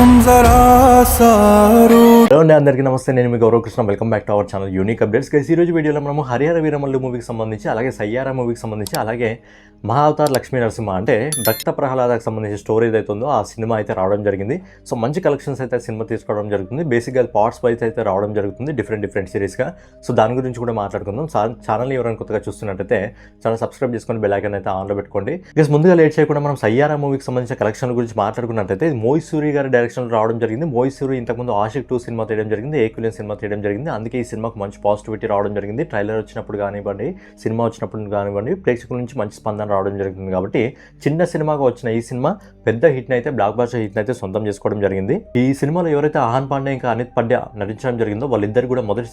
जरा सारू హలో అండి, అందరికీ నమస్తే. నేను మీ Gaurav Krishna. Welcome back to our channel unique updates. Guys, ఈ రోజు వీడియోలో మనము హరిహర వీరమల్లు మూవీకి సంబంధించి, అలాగే సయ్యారా మూవీకి సంబంధించి, అలాగే మహావతార్ లక్ష్మీ నరసింహ అంటే భక్త ప్రహ్లాదకు సంబంధించిన స్టోరీ ఏదైతే ఉందో ఆ సినిమా అయితే రావడం జరిగింది. సో మంచి కలెక్షన్స్ అయితే సినిమా తీసుకోవడం జరుగుతుంది. బేసిక్గా పార్ట్స్ వైజ్ అయితే రావడం జరుగుతుంది, డిఫరెంట్ సిరీస్గా. సో దాని గురించి కూడా మాట్లాడుకుందాం. ఛానల్ని ఎవరైనా కొత్తగా చూస్తున్నట్టయితే ఛానల్ సబ్స్క్రైబ్ చేసుకొని బెల్ ఐకాన్ అయితే ఆన్లో పెట్టుకోండి. గైస్, ముందుగా లేట్ చేయకుండా మనం సయ్యారా మూవీకి సంబంధించిన కలెక్షన్ గురించి మాట్లాడుకున్నట్టయితే మోహిత్ సూరి గారి డైరెక్షన్లో రావడం జరిగింది. మోహిత్ సూరి ఇంతకుముందు ఆషిక్ 2 సినిమా తీయడం జరిగింది, ఏక్విలియన్ సినిమా తీయడం జరిగింది. అందుకే ఈ సినిమాకు మంచి పాజిటివిటీ రావడం జరిగింది. ట్రైలర్ వచ్చినప్పుడు కానివ్వండి, సినిమా వచ్చినప్పుడు కానివ్వండి, ప్రేక్షకుల నుంచి మంచి స్పందన రావడం జరుగుతుంది. కాబట్టి చిన్న సినిమాగా వచ్చిన ఈ సినిమా పెద్ద హిట్ని అయితే, బ్లాక్ బస్టర్ హిట్ని అయితే సొంతం చేసుకోవడం జరిగింది. ఈ సినిమాలో ఎవరైతే ఆహాన్ పాండే ఇంకా అనిత్ పాండే నటించడం జరిగిందో వాళ్ళిద్దరు కూడా మొదటి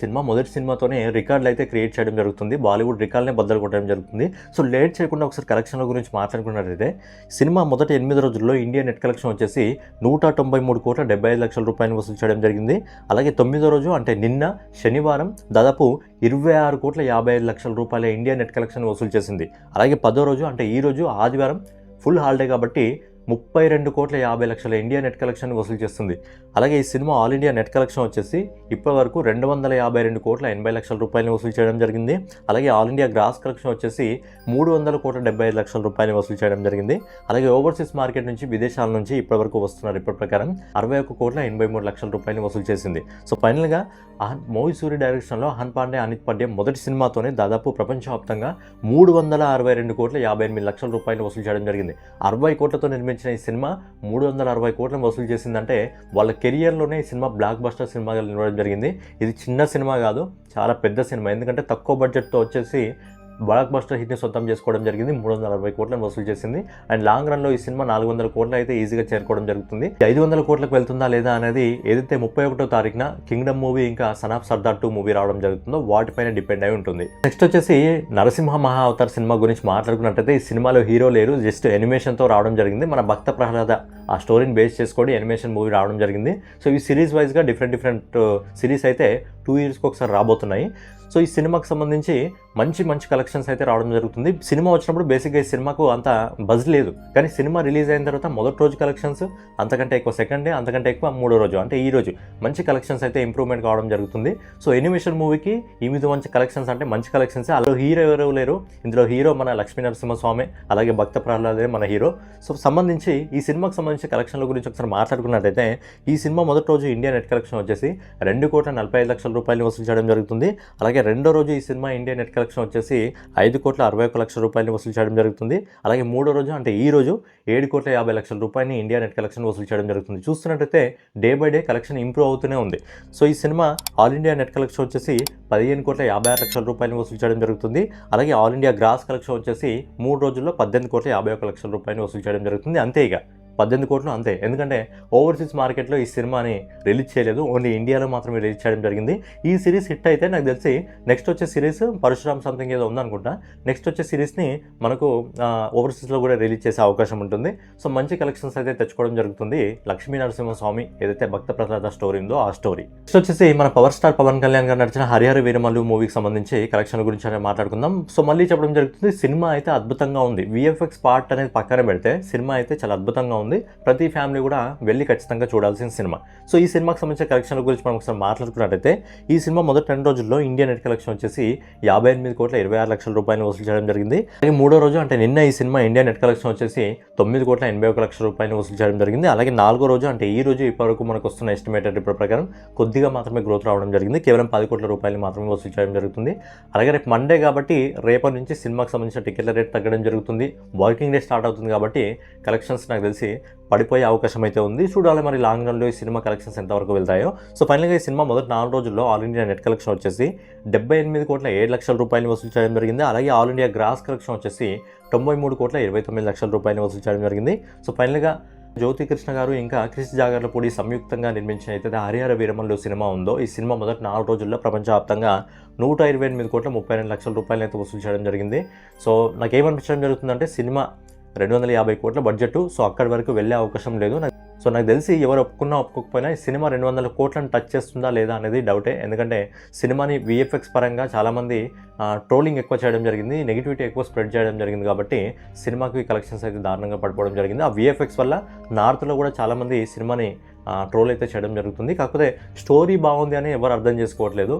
సినిమాతోనే రికార్డులు అయితే క్రియేట్ చేయడం జరుగుతుంది. బాలీవుడ్ రికార్డునే బద్దలు కొట్టడం జరుగుతుంది. సో లేట్ చేయకుండా ఒకసారి కలెక్షన్ల గురించి మాట్లాడుకున్నట్లయితే సినిమా మొదటి 8 రోజుల్లో ఇండియా నెట్ కలెక్షన్ వచ్చేసి 193,75,00,000 రూపాయలు వసూలు చేయడం జరిగింది. అలాగే 9వ రోజు అంటే నిన్న శనివారం దాదాపు 26,55,00,000 రూపాయల ఇండియా నెట్ కలెక్షన్ వసూలు చేసింది. అలాగే 10వ రోజు అంటే ఈ రోజు ఆదివారం ఫుల్ హాలిడే కాబట్టి 32,50,00,000 ఇండియా నెట్ కలెక్షన్ వసూలు చేస్తుంది. అలాగే ఈ cinema all India net collection వచ్చేసి ఇప్పటి వరకు 252,80,00,000 రూపాయలు వసూలు చేయడం జరిగింది. అలాగే ఆల్ ఇండియా గ్రాస్ కలెక్షన్ వచ్చేసి 300,75,00,000 రూపాయలు వసూలు చేయడం జరిగింది. అలాగే ఓవర్సీస్ మార్కెట్ నుంచి, విదేశాల నుంచి ఇప్పటి వరకు వస్తున్న రిపోర్ట్ ప్రకారం 61,83,00,000 రూపాయలు వసూలు చేసింది. సో ఫైనల్గా మోహిత్ సూరి డైరెక్షన్లో ఆహాన్ పాండే అనిత్ పాండే మొదటి సినిమాతోనే దాదాపు ప్రపంచవ్యాప్తంగా 362,58,00,000 రూపాయలు వసూలు చేయడం జరిగింది. 60 కోట్లతో నిర్మించిన ఈ సినిమా 360 కోట్లను వసూలు చేసిందంటే వాళ్ళ కెరియర్లోనే ఈ సినిమా బ్లాక్ బస్టర్ సినిమాగా నిలవడం జరిగింది. ఇది చిన్న సినిమా కాదు, చాలా పెద్ద సినిమా. ఎందుకంటే తక్కువ బడ్జెట్తో వచ్చేసి బ్లాక్ బస్టర్ హిట్ని సొంతం చేసుకోవడం జరిగింది. 360 కోట్లను వసూలు చేసింది. అండ్ లాంగ్ రన్లో ఈ సినిమా 400 కోట్లు అయితే ఈజీగా చేరుకోవడం జరుగుతుంది. 500 కోట్లకు వెళ్తుందా లేదా అనేది ఏదైతే 31వ తారీఖున కింగ్డమ్ మూవీ ఇంకా సన్ ఆఫ్ సర్దార్ 2 మూవీ రావడం జరుగుతుందో వాటిపైన డిపెండ్ అయి ఉంటుంది. నెక్స్ట్ వచ్చేసి నరసింహ మహా అవతార్ సినిమా గురించి మాట్లాడుకున్నట్టయితే ఈ సినిమాలో హీరో లేరు, జస్ట్ యానిమేషన్తో రావడం జరిగింది. మన భక్త ప్రహ్లాద ఆ స్టోరీని బేస్ చేసుకొని యానిమేషన్ మూవీ రావడం జరిగింది. సో ఈ సిరీస్ వైజ్గా డిఫరెంట్ సిరీస్ అయితే 2 ఇయర్స్కి ఒకసారి రాబోతున్నాయి. సో ఈ సినిమాకి సంబంధించి మంచి కలెక్షన్స్ అయితే రావడం జరుగుతుంది. సినిమా వచ్చినప్పుడు బేసిక్గా ఈ సినిమాకు అంత బజ్ లేదు, కానీ సినిమా రిలీజ్ అయిన తర్వాత మొదటి రోజు కలెక్షన్స్, అంతకంటే ఎక్కువ సెకండ్ డే, అంతకంటే ఎక్కువ 3వ రోజు అంటే ఈ రోజు మంచి కలెక్షన్స్ అయితే ఇంప్రూవ్మెంట్ కావడం జరుగుతుంది. సో యానిమేషన్ మూవీకి ఈ మీద మంచి కలెక్షన్స్ అంటే మంచి కలెక్షన్స్. అందులో హీరో ఎవరు లేరు, ఇందులో హీరో మన లక్ష్మీ నరసింహస్వామి, అలాగే భక్త ప్రహ్లాదే మన హీరో. సో సంబంధించి ఈ సినిమాకి సంబంధించిన కలెక్షన్ల గురించి ఒకసారి మాట్లాడుకున్నట్టయితే ఈ సినిమా మొదటి రోజు ఇండియా నెట్ కలెక్షన్ వచ్చేసి 2,45,00,000 రూపాయలు వసూలు చేయడం జరుగుతుంది. అలాగే రెండో రోజు ఈ సినిమా ఇండియా నెట్ కలెక్షన్ వచ్చేసి 5,61,00,000 రూపాయలు వసూలు చేయడం జరుగుతుంది. అలాగే 3వ రోజు అంటే ఈ రోజు 7,50,00,000 రూపాయలని ఇండియా నెట్ కలెక్షన్ వసూలు చేయడం జరుగుతుంది. చూస్తున్నట్టయితే day by day collection improve అవుతూనే ఉంది. సో ఈ cinema all India net collection వచ్చేసి 15,56,00,000 రూపాయలు వసూలు చేయడం జరుగుతుంది. అలాగే ఆల్ ఇండియా గ్రాస్ కలెక్షన్ వచ్చేసి 3 రోజుల్లో 18,51,00,000 రూపాయలు వసూలు చేయడం జరుగుతుంది. అంతే, ఇక 18 కోట్లు అంతే. ఎందుకంటే ఓవర్సీస్ మార్కెట్లో ఈ సినిమాని రిలీజ్ చేయలేదు, ఓన్లీ ఇండియాలో మాత్రమే రిలీజ్ చేయడం జరిగింది. ఈ సిరీస్ హిట్ అయితే నాకు తెలిసి నెక్స్ట్ వచ్చే సిరీస్ పరశురామ్ సంథింగ్ ఏదో ఉందనుకుంటా, నెక్స్ట్ వచ్చే సిరీస్ని మనకు ఓవర్సీస్లో కూడా రిలీజ్ చేసే అవకాశం ఉంటుంది. సో మంచి కలెక్షన్స్ అయితే తెచ్చుకోవడం జరుగుతుంది లక్ష్మీ నరసింహస్వామి ఏదైతే భక్త ప్రహ్లాద స్టోరీ ఉందో ఆ స్టోరీ. నెక్స్ట్ వచ్చేసి మన పవర్ స్టార్ పవన్ కళ్యాణ్ గారు నడిచిన హరిహర వీరమల్లు మూవీకి సంబంధించి కలెక్షన్ గురించి మాట్లాడుకుందాం. సో మళ్ళీ చెప్పడం జరుగుతుంది, సినిమా అయితే అద్భుతంగా ఉంది. విఎఫ్ఎక్స్ పార్ట్ అనేది పక్కన పెడితే సినిమా అయితే చాలా అద్భుతంగా ఉంది. ప్రతి ఫ్యామిలీ కూడా వెళ్ళి ఖచ్చితంగా చూడాల్సిన సినిమా. సో ఈ సినిమాకి సంబంధించిన కలెక్షన్ల గురించి మనం ఒకసారి మాట్లాడుకున్నట్టయితే ఈ సినిమా మొదటి 2 రోజుల్లో ఇండియా నెట్ కలెక్షన్ వచ్చేసి 58,26,00,000 రూపాయలు వసూలు చేయడం జరిగింది. అలాగే 3వ రోజు అంటే నిన్న ఈ సినిమా ఇండియా నెట్ కలెక్షన్ వచ్చేసి 9,81,00,000 రూపాయలు వసూలు చేయడం జరిగింది. అలాగే 4వ రోజు అంటే ఈ రోజు ఇప్పటివరకు మనకు వస్తున్న ఎస్టిమేటెడ్ రిపోర్ట్ ప్రకారం కొద్దిగా మాత్రమే గ్రోత్ రావడం జరిగింది, కేవలం 10 కోట్ల రూపాయలు మాత్రమే వసూలు చేయడం జరుగుతుంది. అలాగే రేపు మండే కాబట్టి రేపటి నుంచి సినిమాకి సంబంధించిన టికెట్ల రేట్ తగ్గడం జరుగుతుంది. వర్కింగ్ డే స్టార్ట్ అవుతుంది కాబట్టి కలెక్షన్స్ నాకు తెలిసి పడిపోయే అవకాశం అయితే ఉంది. చూడాలి మరి లాంగ్ రన్లో ఈ సినిమా కలెక్షన్స్ ఎంతవరకు వెళ్తాయో. సో ఫైనల్గా ఈ సినిమా మొదటి 4 రోజుల్లో ఆల్ ఇండియా నెట్ కలెక్షన్ వచ్చేసి 78,07,00,000 రూపాయలు వసూలు చేయడం జరిగింది. అలాగే ఆల్ ఇండియా గ్రాస్ కలెక్షన్ వచ్చేసి 93,29,00,000 రూపాయలు వసూలు చేయడం జరిగింది. సో ఫైనల్గా జ్యోతి కృష్ణ గారు ఇంకా క్రిష్ జాగర్లపూడి సంయుక్తంగా నిర్మించిన అయితే హరిహర వీరమల్లు సినిమా ఉందో ఈ సినిమా మొదటి 4 రోజుల్లో ప్రపంచవ్యాప్తంగా 128,32,00,000 రూపాయలు అయితే వసూలు చేయడం జరిగింది. సో నాకేమనిపించడం జరుగుతుందంటే సినిమా 250 కోట్ల బడ్జెట్, సో అక్కడి వరకు వెళ్ళే అవకాశం లేదు. సో నాకు తెలిసి ఎవరు ఒప్పుకున్నా ఒప్పుకోకపోయినా ఈ సినిమా 200 కోట్లను టచ్ చేస్తుందా లేదా అనేది డౌటే. ఎందుకంటే సినిమాని విఎఫ్ఎక్స్ పరంగా చాలామంది ట్రోలింగ్ ఎక్కువ చేయడం జరిగింది, నెగిటివిటీ ఎక్కువ స్ప్రెడ్ చేయడం జరిగింది. కాబట్టి సినిమాకి కలెక్షన్స్ అయితే దారుణంగా పడిపోవడం జరిగింది. ఆ విఎఫ్ఎక్స్ వల్ల నార్త్లో కూడా చాలామంది సినిమాని ట్రోల్ అయితే చేయడం జరుగుతుంది. కాకపోతే స్టోరీ బాగుంది అని ఎవరు అర్థం చేసుకోవట్లేదు.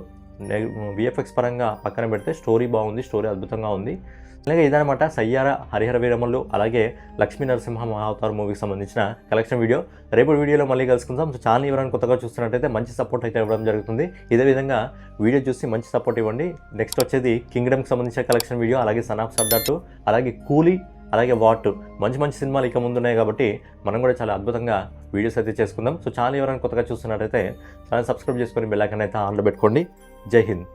విఎఫ్ఎక్స్ పరంగా పక్కన పెడితే స్టోరీ బాగుంది, స్టోరీ అద్భుతంగా ఉంది. అలాగే ఇదనమాట సయ్యార హరిహర వీరమల్లు అలాగే లక్ష్మీ నరసింహ మహావతార్ మూవీకి సంబంధించిన కలెక్షన్ వీడియో. రేపు వీడియోలో మళ్ళీ కలుసుకుందాం. సో ఛానల్ ఎవరైనా కొత్తగా చూస్తున్నట్టయితే మంచి సపోర్ట్ అయితే ఇవ్వడం జరుగుతుంది. ఇదే విధంగా వీడియో చూసి మంచి సపోర్ట్ ఇవ్వండి. నెక్స్ట్ వచ్చేది కింగ్డమ్కి సంబంధించిన కలెక్షన్ వీడియో, అలాగే సన్ ఆఫ్ సర్దార్ 2, అలాగే కూలీ, అలాగే వాట్, మంచి సినిమాలు ఇక ముందున్నాయి కాబట్టి మనం కూడా చాలా అద్భుతంగా వీడియోస్ అయితే చేసుకుందాం. సో ఛానల్ ఎవరైనా కొత్తగా చూస్తున్నట్టయితే ఛానల్ సబ్స్క్రైబ్ చేసుకొని బెల్ ఐకాన్ అయితే ఆన్లో పెట్టుకోండి. జై హింద్.